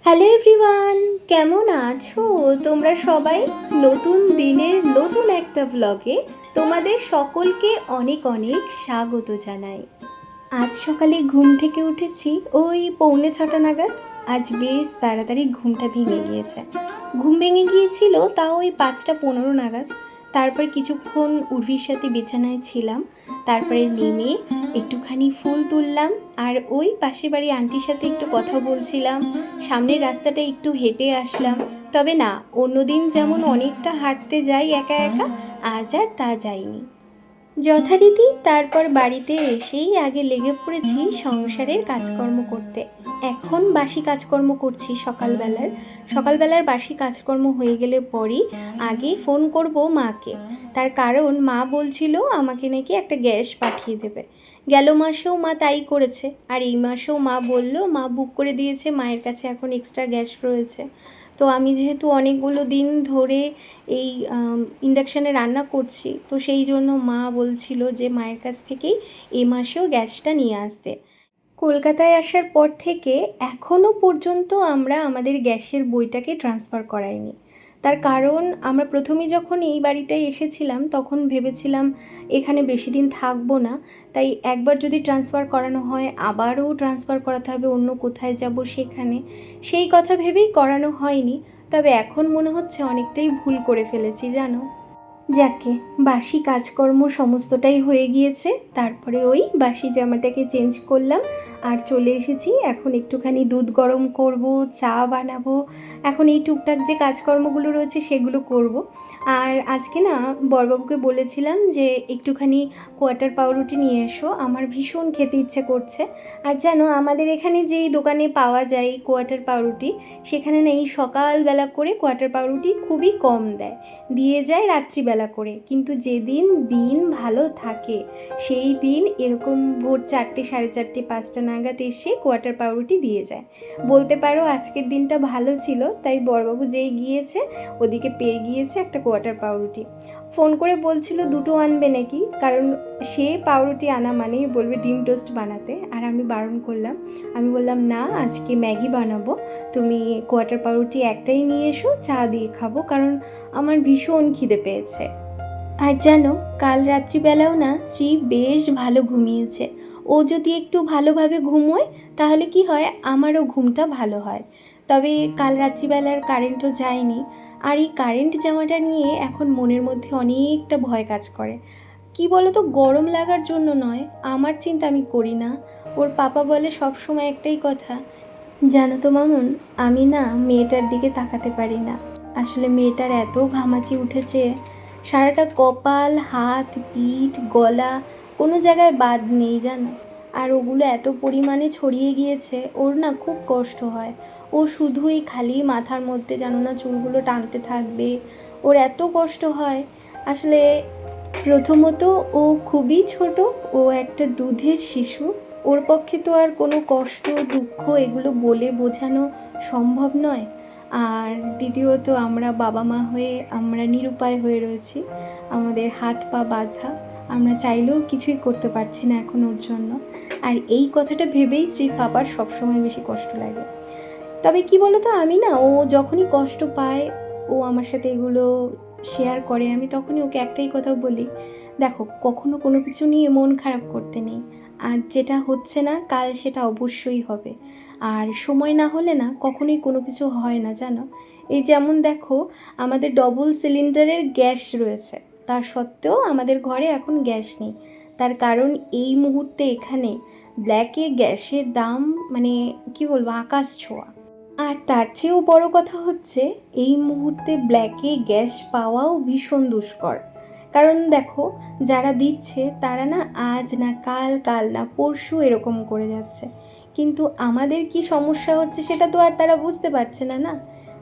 Hello everyone, কেমন আছো তোমরা সবাই? নতুন দিনের নতুন একটা ব্লগে তোমাদের সকলকে অনেক অনেক স্বাগত জানাই। আজ সকালে ঘুম থেকে উঠেছি ওই 6:45 নাগাদ। আজ বেশ তাড়াতাড়ি ঘুমটা ভেঙে গিয়েছে। ঘুম ভেঙে গিয়েছিল তাও ওই 5:15 নাগাদ। তারপর কিছুক্ষণ উর্ভির সাথে বিছানায় ছিলাম। তারপরে নেমে একটুখানি ফুল তুললাম আর ওই পাশের বাড়ি আন্টির সাথে একটু কথা বলছিলাম। সামনের রাস্তাটা একটু হেঁটে আসলাম। তবে না, অন্যদিন যেমন অনেকটা হাঁটতে যাই একা একা, আজ আর তা যাইনি। যথারীতি তারপর বাড়িতে এসেই আগে লেগে পড়েছি সংসারের কাজকর্ম করতে। এখন বাসি কাজকর্ম করছি সকালবেলার বাসি কাজকর্ম হয়ে গেলে পরই আগে ফোন করব মাকে। তার কারণ মা বলছিল আমাকে নাকি একটা গ্যাস পাঠিয়ে দেবে। গেল মাসেও মা তাই করেছে, আর এই মাসেও মা বলল মা বুক করে দিয়েছে, মায়ের কাছে এখন এক্সট্রা গ্যাস রয়েছে। তো আমি যেহেতু অনেকগুলো দিন ধরে এই ইন্ডাকশানে রান্না করছি, তো সেই জন্য মা বলছিল যে মায়ের কাছ থেকেই এই মাসেও গ্যাসটা নিয়ে আসতে। কলকাতায় আসার পর থেকে এখনও পর্যন্ত আমরা আমাদের গ্যাসের বইটাকে ট্রান্সফার করাইনি। তার কারণ আমরা প্রথমেই যখন এই বাড়িটায় এসেছিলাম তখন ভেবেছিলাম এখানে বেশি দিন থাকবো না, তাই একবার যদি ট্রান্সফার করানো হয় আবারও ট্রান্সফার করাতে হবে, অন্য কোথায় যাব সেখানে, সেই কথা ভেবেই করানো হয়নি। তবে এখন মনে হচ্ছে অনেকটাই ভুল করে ফেলেছি জানো। যাকে বাসি কাজকর্ম সমস্তটাই হয়ে গিয়েছে, তারপরে ওই বাসি জামাটাকে চেঞ্জ করলাম আর চলে এসেছি। এখন একটুখানি দুধ গরম করব, চা বানাবো, এখন এই টুকটাক যে কাজকর্মগুলো রয়েছে সেগুলো করব। আর আজকে না বড়বাবুকে বলেছিলাম যে একটুখানি কোয়াটার পাউরুটি নিয়ে এসো, আমার ভীষণ খেতে ইচ্ছে করছে। আর জানো আমাদের এখানে যেই দোকানে পাওয়া যায় কোয়াটার পাউরুটি, সেখানে না এই সকালবেলা করে কোয়াটার পাউরুটি খুবই কম দেয়, দিয়ে যায় রাত্রিবেলা করে। কিন্তু যেদিন দিন ভালো থাকে সেই দিন এরকম ভোর 4টে, 4:30, 5টা নাগাদ এসে কোয়াটার পাউরুটি দিয়ে যায়। বলতে পারো আজকের দিনটা ভালো ছিল, তাই বড়বাবু যেই গিয়েছে ওদিকে পেয়ে গিয়েছে একটা কোয়াটার পাউরুটি। ফোন করে বলছিল দুটো আনবে নাকি, কারণ সে পাউরুটি আনা মানেই বলবে ডিম টোস্ট বানাতে। আর আমি বারণ করলাম, আমি বললাম না আজকে ম্যাগি বানাবো, তুমি কোয়াটার পাউরুটি একটাই নিয়ে এসো, চা দিয়ে খাবো, কারণ আমার ভীষণ খিদে পেয়েছে। আর জানো কাল রাত্রিবেলাও না শ্রী বেশ ভালো ঘুমিয়েছে। ও যদি একটু ভালোভাবে ঘুমোয় তাহলে কি হয়, আমারও ঘুমটা ভালো হয়। তবে কাল রাত্রিবেলার কারেন্টও যায়নি। আর এই কারেন্ট যাওয়াটা নিয়ে এখন মনের মধ্যে অনেকটা ভয় কাজ করে। কি বলো তো, গরম লাগার জন্য নয়, আমার চিন্তা আমি করি না। ওর পাপা বলে সব সময় একটাই কথা, জানো তো মামুন, আমি না মেয়েটার দিকে তাকাতে পারি না। আসলে মেয়েটার এত ঘামাচি উঠেছে, সারাটা কপাল, হাত, পিঠ, গলা, কোনো জায়গায় বাদ নেই জানো। আর ওগুলো এত পরিমাণে ছড়িয়ে গিয়েছে, ওর না খুব কষ্ট হয়। ও শুধুই খালি মাথার মধ্যে জানো না চুলগুলো টানতে থাকবে, ওর এত কষ্ট হয়। আসলে প্রথমত ও খুবই ছোট, ও একটা দুধের শিশু, ওর পক্ষে তো আর কোনো কষ্ট দুঃখ এগুলো বলে বোঝানো সম্ভব নয়। আর দ্বিতীয়ত আমরা বাবা মা হয়ে আমরা নিরুপায় হয়ে রয়েছি, আমাদের হাত পা বাঁধা, আমরা চাইলেও কিছুই করতে পারছি না এখন ওর জন্য। আর এই কথাটা ভেবেই স্ত্রীর পাপার সবসময় বেশি কষ্ট লাগে। তবে কি বলো তো, আমি না ও যখনই কষ্ট পায়, ও আমার সাথে এগুলো শেয়ার করে, আমি তখনই ওকে একটাই কথা বলি, দেখো কখনো কোনো কিছু নিয়ে মন খারাপ করতে নেই। আজ যেটা হচ্ছে না কাল সেটা অবশ্যই হবে। আর সময় না হলে না কখনোই কোনো কিছু হয় না জানো। এই যেমন দেখো আমাদের ডবল সিলিন্ডারের গ্যাস রয়েছে, তা সত্ত্বেও আমাদের ঘরে এখন গ্যাস নেই। তার কারণ এই মুহূর্তে এখানে ব্ল্যাকে গ্যাসের দাম মানে কি বলবো, আকাশ ছোঁয়া। আর তার চেয়েও বড় কথা হচ্ছে এই মুহূর্তে ব্ল্যাকে গ্যাস পাওয়াও ভীষণ দুষ্কর। কারণ দেখো যারা দিচ্ছে তারা না আজ না কাল, কাল না পরশু এরকম করে যাচ্ছে, কিন্তু আমাদের কি সমস্যা হচ্ছে সেটা তো আর তারা বুঝতে পারছে না না।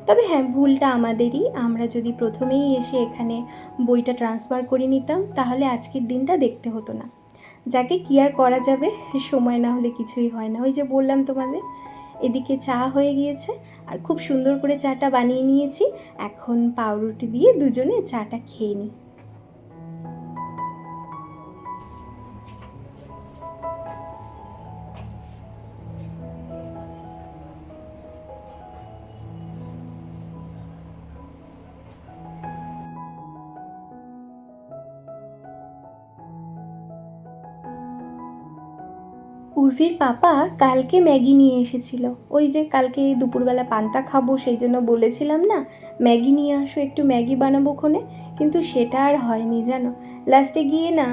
তবে হ্যাঁ, ভুলটা আমাদেরই। আমরা যদি প্রথমেই এসে এখানে বইটা ট্রান্সফার করে নিতাম তাহলে আজকের দিনটা দেখতে হতো না। যাকে কি আর করা যাবে, সময় না হলে কিছুই হয় না। ওই যে বললাম তোমাদের, এদিকে চা হয়ে গিয়েছে আর খুব সুন্দর করে চাটা বানিয়ে নিয়েছি। এখন পাউরুটি দিয়ে দুজনে চাটা খেয়ে নিই। উর্ভির পাপা কালকে ম্যাগি নিয়ে এসেছিল। ওই যে কালকে দুপুরবেলা পান্তা খাবো সেই জন্য বলেছিলাম না ম্যাগি নিয়ে আসো, একটু ম্যাগি বানাবো ক্ষণে, কিন্তু সেটা আর হয়নি জানো। লাস্টে গিয়ে না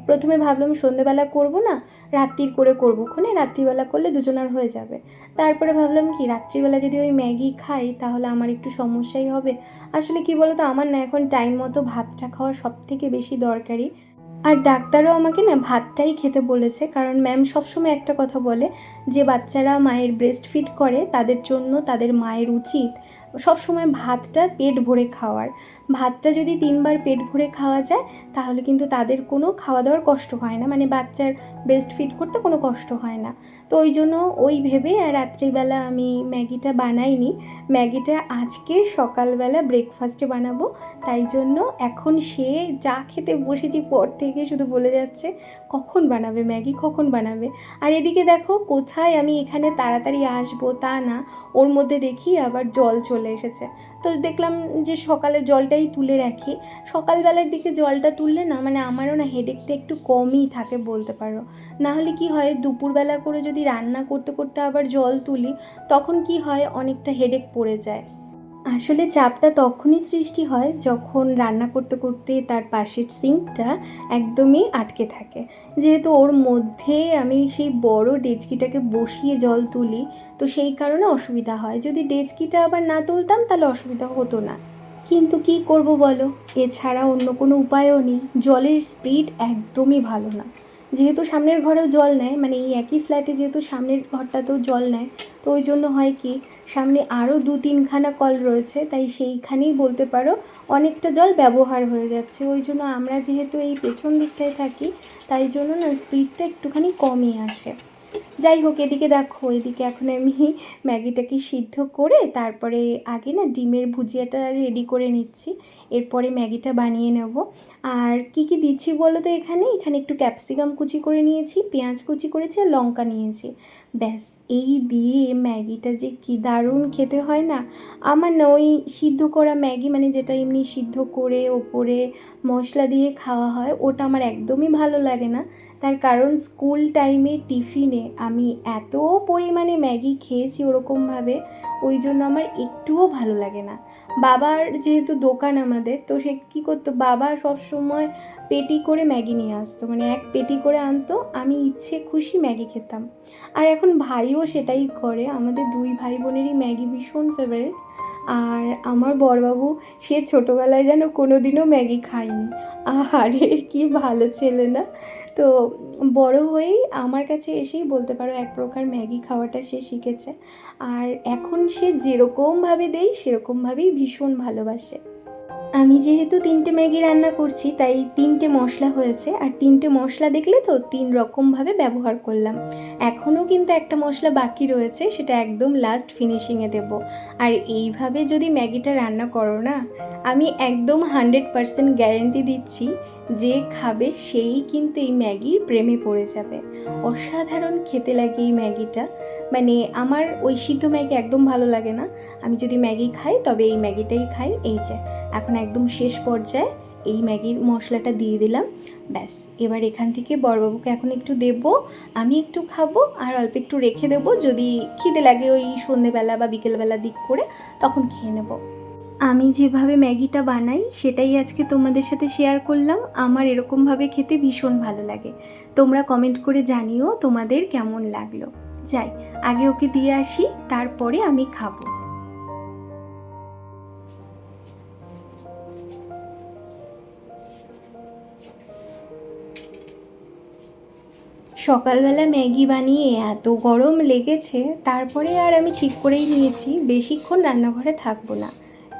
প্রথমে ভাবলাম সন্ধেবেলা করবো না, রাত্রির করে করবো ক্ষণে, রাত্রিবেলা করলে দুজনার হয়ে যাবে। তারপরে ভাবলাম কি রাত্রিবেলা যদি ওই ম্যাগি খাই তাহলে আমার একটু সমস্যাই হবে। আসলে কি বলতো, আমার না এখন টাইম মতো ভাতটা খাওয়া সব থেকে বেশি দরকারি। আর ডাক্তারও আমাকে না ভাতটাই খেতে বলেছে, কারণ ম্যাম সবসময় একটা কথা বলে যে বাচ্চারা মায়ের ব্রেস্ট ফিড করে তাদের জন্য তাদের মায়ের উচিত সবসময় ভাতটা পেট ভরে খাওয়ার। ভাতটা যদি 3বার পেট ভরে খাওয়া যায় তাহলে কিন্তু তাদের কোনো খাওয়া দাওয়ার কষ্ট হয় না, মানে বাচ্চার ব্রেস্ট ফিড করতে কোনো কষ্ট হয় না। তো ওই জন্য ওই ভেবে আর রাত্রিবেলা আমি ম্যাগিটা বানাইনি। ম্যাগিটা আজকে সকালবেলা ব্রেকফাস্টে বানাবো, তাই জন্য এখন সে চা খেতে বসেছি পর থেকে শুধু বলে যাচ্ছে কখন বানাবে ম্যাগি, কখন বানাবে। আর এদিকে দেখো কোথায় আমি এখানে তাড়াতাড়ি আসবো তা না, ওর মধ্যে দেখি আবার জল চলে এসেছে। তো দেখলাম যে সকালের জলটাই তুলে রাখি, সকালবেলার দিকে জলটা তুললে না মানে আমারও না হেডেকটা একটু কমই থাকে বলতে পারো। নাহলে কি হয় দুপুরবেলা করে যদি রান্না করতে করতে আবার জল তুলি তখন কি হয় অনেকটা হেডেক পড়ে যায়। আসলে চাপটা তখনই সৃষ্টি হয় যখন রান্না করতে করতে তার পাশের সিঙ্কটা একদমই আটকে থাকে। যেহেতু ওর মধ্যে আমি সেই বড় ডেচকিটাকে বসিয়ে জল তুলি, তো সেই কারণে অসুবিধা হয়। যদি ডেচকিটা আবার না তুলতাম তাহলে অসুবিধা হতো না, কিন্তু কি করব বলো, এছাড়া অন্য কোনো উপায়ও নেই। জলের স্পিড একদমই ভালো না। যেহেতু সামনের ঘরেও জল নেয়, মানে এই একই ফ্ল্যাটে যেহেতু সামনের ঘরটাতেও জল নেয়, তো ওই জন্য হয় কি সামনে আরও 2-3খানা কল রয়েছে, তাই সেইখানেই বলতে পারো অনেকটা জল ব্যবহার হয়ে যাচ্ছে। ওই জন্য আমরা যেহেতু এই পেছন দিকটায় থাকি তাই জন্য না স্পিডটা একটুখানি কমই আসে। যাই হোক, এদিকে দেখো, এদিকে এখন আমি ম্যাগিটাকে সিদ্ধ করে তারপরে আগে না ডিমের ভুজিয়াটা রেডি করে নিচ্ছি, এরপরে ম্যাগিটা বানিয়ে নেব। আর কি কি দিচ্ছি বলো তো, এখানে একটু ক্যাপসিকাম কুচি করে নিয়েছি, পেঁয়াজ কুচি করেছি আর লঙ্কা নিয়েছি, ব্যাস। এই দিয়ে ম্যাগিটা যে কি দারুণ খেতে হয় না। আমার না ওই সিদ্ধ করা ম্যাগি, মানে যেটা এমনি সিদ্ধ করে ওপরে মশলা দিয়ে খাওয়া হয়, ওটা আমার একদমই ভালো লাগে না। তার কারণ স্কুল টাইমে টিফিনে আমি এত পরিমাণে ম্যাগি খেয়েছি ওরকমভাবে, ওই জন্য আমার একটুও ভালো লাগে না। বাবার যেহেতু দোকান আমাদের, তো সে কী করতো, বাবা সব সময় পেটি করে ম্যাগি নিয়ে আসতো, মানে এক পেটি করে আনতো, আমি ইচ্ছে খুশি ম্যাগি খেতাম। আর এখন ভাইও সেটাই করে, আমাদের 2 ভাই বোনেরই ম্যাগি ভীষণ ফেভারিট। আর আমার বড়বাবু সে ছোটোবেলায় যেন কোনো দিনও ম্যাগি খায়নি। আরে কি ভালো ছেলে না। তো বড় হয়েই আমার কাছে এসেই বলতে পারো এক প্রকার ম্যাগি খাওয়াটা সে শিখেছে। আর এখন সে যেরকমভাবে দেই সেরকমভাবেই ভীষণ ভালোবাসে। আমি যেহেতু 3টে ম্যাগি রান্না করছি তাই 3টে মশলা হয়েছে, আর 3টে মশলা দেখলে তো 3 রকমভাবে ব্যবহার করলাম। এখনও কিন্তু একটা মশলা বাকি রয়েছে, সেটা একদম লাস্ট ফিনিশিংয়ে দেব। আর এইভাবে যদি ম্যাগিটা রান্না করো না, আমি একদম 100% গ্যারেন্টি দিচ্ছি যে খাবে সেই কিন্তু এই ম্যাগির প্রেমে পড়ে যাবে। অসাধারণ খেতে লাগে এই ম্যাগিটা, মানে আমার ওই সিদ্ধ ম্যাগি একদম ভালো লাগে না। আমি যদি ম্যাগি খাই তবে এই ম্যাগিটাই খাই। এই যে এখন একদম শেষ পর্যায়ে এই ম্যাগির মশলাটা দিয়ে দিলাম, ব্যাস। এবার এখান থেকে বড়বাবুকে এখন একটু দেব, আমি একটু খাবো, আর অল্প একটু রেখে দেবো, যদি খিদে লাগে ওই সন্ধেবেলা বা বিকেলবেলা দিক করে তখন খেয়ে নেব। আমি যেভাবে ম্যাগিটা বানাই সেটাই আজকে তোমাদের সাথে শেয়ার করলাম। আমার এরকমভাবে খেতে ভীষণ ভালো লাগে। তোমরা কমেন্ট করে জানিও তোমাদের কেমন লাগলো। যাই আগে ওকে দিয়ে আসি, তারপরে আমি খাবো। সকালবেলা ম্যাগি বানিয়ে এত গরম লেগেছে, তারপরে আর আমি ঠিক করেই নিয়েছি বেশিক্ষণ রান্নাঘরে থাকবো না।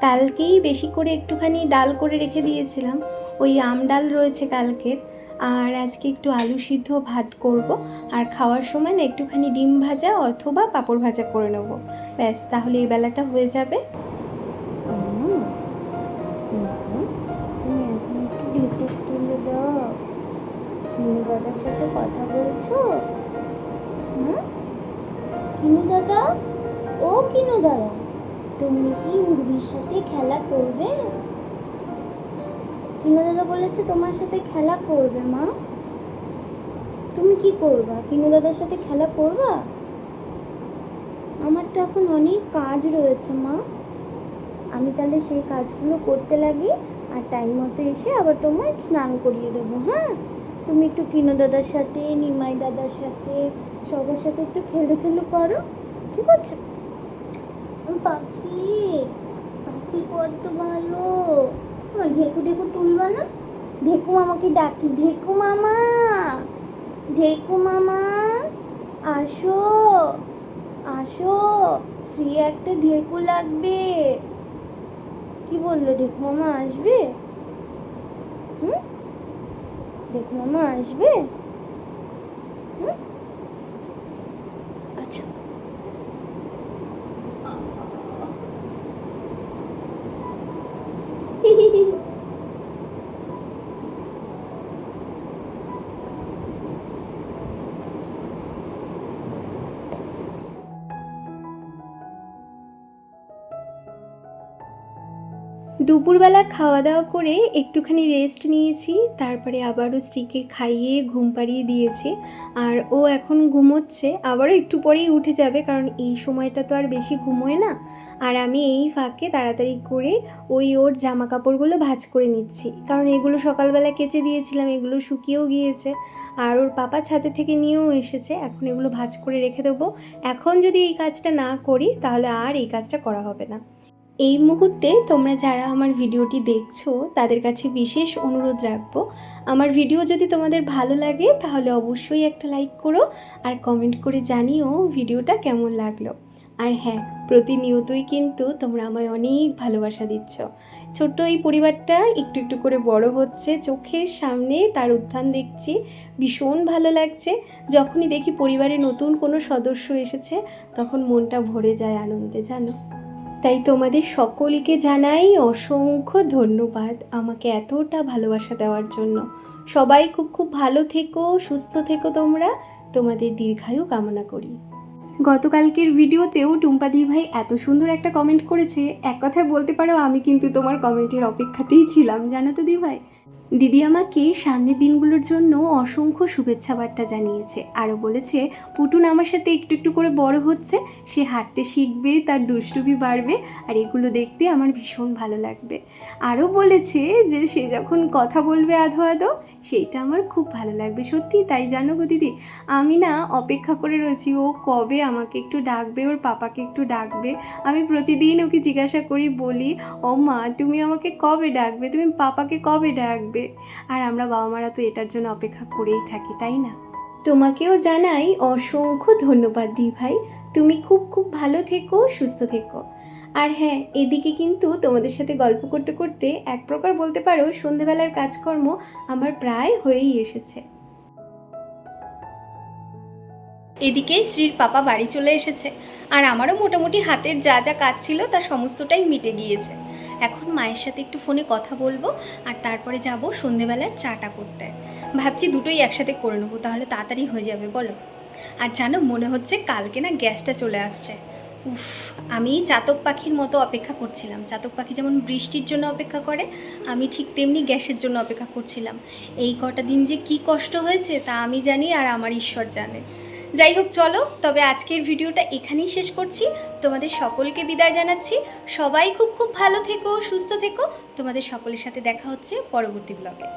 কালকেই বেশি করে একটুখানি ডাল করে রেখে দিয়েছিলাম, ওই আম ডাল রয়েছে কালকের। আর আজকে একটু আলু সিদ্ধ ভাত করব, আর খাওয়ার সময় না একটুখানি ডিম ভাজা অথবা পাঁপড় ভাজা করে নেবো, ব্যাস। তাহলে এই বেলাটা হয়ে যাবে। কিনু দাদার সাথে কথা বলছো? কিনু দাদা, ও কিনু দাদা, তুমি কি উর্বির সাথে খেলা করবে? কিনু দাদা বলেছে তোমার সাথে খেলা করবে মা। তুমি কি করবা? কিনু দাদার সাথে খেলা করবা? আমার তো এখন অনেক কাজ রয়েছে মা। আমি তাহলে সেই কাজগুলো করতে লাগি, আর টাইম মতো এসে আবার তোমায় স্নান করিয়ে দেবো। হ্যাঁ, তুমি একটু কিনু দাদার সাথে, নিমাই দাদার সাথে, সবার সাথে একটু খেলু খেলু করো, ঠিক আছে? পাখি, পাখি কত ভালো। আমার ঢেকু ঢেকু তুলবা না? ঢেকু মামাকে ডাকি, ঢেকু মামা, ঢেকু মামা আসো, আসো, শ্রী একটা ঢেকু লাগবে। কি বললো? ঢেকু মামা আসবে? হুম, ঢেকু মামা আসবে? হুম, আচ্ছা। দুপুরবেলা খাওয়া দাওয়া করে একটুখানি রেস্ট নিয়েছি, তারপরে আবারও স্ত্রীকে খাইয়ে ঘুম পাড়িয়ে দিয়েছি। আর ও এখন ঘুমোচ্ছে, আবারও একটু পরেই উঠে যাবে, কারণ এই সময়টা তো আর বেশি ঘুমোয় না। আর আমি এই ফাঁকে তাড়াতাড়ি করে ওর জামা কাপড়গুলো ভাঁজ করে নিচ্ছি, কারণ এগুলো সকালবেলা কেচে দিয়েছিলাম, এগুলো শুকিয়েও গিয়েছে। আর ওর পাপা ছাদে থেকে নিয়েও এসেছে, এখন এগুলো ভাঁজ করে রেখে দেবো। এখন যদি এই কাজটা না করি তাহলে আর এই কাজটা করা হবে না। এই মুহূর্তে তোমরা যারা আমার ভিডিওটি দেখছো তাদের কাছে বিশেষ অনুরোধ রাখবো, আমার ভিডিও যদি তোমাদের ভালো লাগে তাহলে অবশ্যই একটা লাইক করো, আর কমেন্ট করে জানিও ভিডিওটা কেমন লাগলো। আর হ্যাঁ, প্রতিনিয়তই কিন্তু তোমরা আমায় অনেক ভালোবাসা দিচ্ছ। ছোট্ট এই পরিবারটা একটু একটু করে বড় হচ্ছে, চোখের সামনে তার উত্থান দেখছি, ভীষণ ভালো লাগছে। যখনই দেখি পরিবারে নতুন কোনো সদস্য এসেছে তখন মনটা ভরে যায় আনন্দে, জানো। তাই তোমাদের সকলকে জানাই অসংখ্য ধন্যবাদ আমাকে এতটা ভালোবাসা দেওয়ার জন্য। সবাই খুব খুব ভালো থেকো, সুস্থ থেকো, তোমরা তোমাদের দীর্ঘায়ু কামনা করি। গতকালকের ভিডিওতেও টুম্পা দি ভাই এত সুন্দর একটা কমেন্ট করেছে, এক কথায় বলতে পারো আমি কিন্তু তোমার কমেন্টের অপেক্ষাতেই ছিলাম, জানো তো দি ভাই। দিদি আমাকে সামনের দিনগুলোর জন্য অসংখ্য শুভেচ্ছা বার্তা জানিয়েছে, আরও বলেছে পুটুন আমার সাথে একটু একটু করে বড় হচ্ছে, সে হাঁটতে শিখবে, তার দুষ্টুমি বাড়বে, আর এগুলো দেখতে আমার ভীষণ ভালো লাগবে। আরও বলেছে যে সে যখন কথা বলবে আধো আধো, সেইটা আমার খুব ভালো লাগবে। সত্যি তাই, জানো গো দিদি, আমি না অপেক্ষা করে রয়েছি ও কবে আমাকে একটু ডাকবে, ওর পাপাকে একটু ডাকবে। আমি প্রতিদিন ওকে জিজ্ঞাসা করি, বলি ও মা তুমি আমাকে কবে ডাকবে, তুমি পাপাকে কবে ডাকবে। আর আমরা বাবা মারা তো এটার জন্য অপেক্ষা করেই থাকি, তাই না? তোমাকেও জানাই অসংখ্য ধন্যবাদ দি ভাই, তুমি খুব খুব ভালো থেকো, সুস্থ থেকো। আর হ্যাঁ, এদিকে কিন্তু তোমাদের সাথে গল্প করতে করতে এক প্রকার বলতে পারো সন্ধেবেলার কাজকর্ম আমার প্রায় হয়েই এসেছে। এদিকে শ্রীর পাপা বাড়ি চলে এসেছে, আর আমারও মোটামুটি হাতের যা যা কাজ ছিল তার সমস্তটাই মিটে গিয়েছে। এখন মায়ের সাথে একটু ফোনে কথা বলবো, আর তারপরে যাব সন্ধেবেলার চাটা করতে। ভাবছি দুটোই একসাথে করে নেবো, তাহলে তাড়াতাড়ি হয়ে যাবে, বলো। আর জানো, মনে হচ্ছে কালকে না গ্যাসটা চলে আসছে। উফ, আমি চাতক পাখির মতো অপেক্ষা করছিলাম। চাতক পাখি যেমন বৃষ্টির জন্য অপেক্ষা করে, আমি ঠিক তেমনি গ্যাসের জন্য অপেক্ষা করছিলাম। এই কটা দিন যে কি কষ্ট হয়েছে তা আমি জানি, আর আমার ঈশ্বর জানে। যাই হোক, চলো তবে আজকের ভিডিওটা এখানেই শেষ করছি। তোমাদের সকলকে বিদায় জানাচ্ছি। সবাই খুব খুব ভালো থেকো, সুস্থ থেকো। তোমাদের সকলের সাথে দেখা হচ্ছে পরবর্তী ব্লগে।